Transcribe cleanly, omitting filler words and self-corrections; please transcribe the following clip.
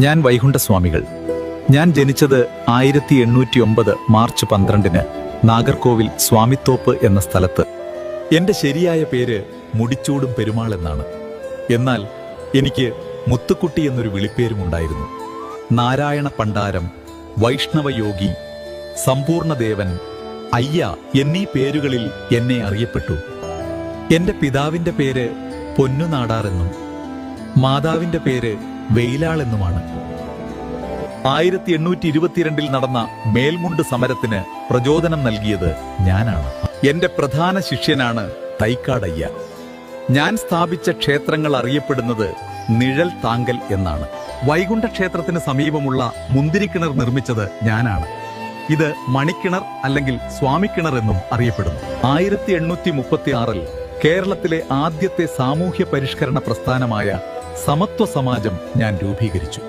ഞാൻ വൈകുണ്ഠസ്വാമികൾ. ഞാൻ ജനിച്ചത് 1809 മാർച്ച് 12-ന് നാഗർകോവിൽ സ്വാമിത്തോപ്പ് എന്ന സ്ഥലത്ത്. എന്റെ ശരിയായ പേര് മുടിച്ചൂടും പെരുമാൾ എന്നാണ്. എന്നാൽ എനിക്ക് മുത്തുക്കുട്ടി എന്നൊരു വിളിപ്പേരുമുണ്ടായിരുന്നു. നാരായണ പണ്ടാരം, വൈഷ്ണവയോഗി, സമ്പൂർണദേവൻ, അയ്യ എന്നീ പേരുകളിൽ എന്നെ അറിയപ്പെട്ടു. എന്റെ പിതാവിന്റെ പേര് പൊന്നുനാടാർ എന്നും മാതാവിന്റെ പേര് വെയിലാൾ എന്നുമാണ്. 1822 നടന്ന മേൽമുണ്ട് സമരത്തിന് പ്രചോദനം നൽകിയത് ഞാനാണ്. എന്റെ പ്രധാന ശിഷ്യനാണ് തൈക്കാടയ്യ. ഞാൻ സ്ഥാപിച്ച ക്ഷേത്രങ്ങൾ അറിയപ്പെടുന്നത് നിഴൽ താങ്കൽ എന്നാണ്. വൈകുണ്ഠ ക്ഷേത്രത്തിന് സമീപമുള്ള മുന്തിരിക്കിണർ നിർമ്മിച്ചത് ഞാനാണ്. ഇത് മണിക്കിണർ അല്ലെങ്കിൽ സ്വാമിക്കിണർ എന്നും അറിയപ്പെടുന്നു. 1836 കേരളത്തിലെ ആദ്യത്തെ സാമൂഹ്യ പരിഷ്കരണ പ്രസ്ഥാനമായ സമത്വ സമാജം ഞാൻ രൂപീകരിച്ചു.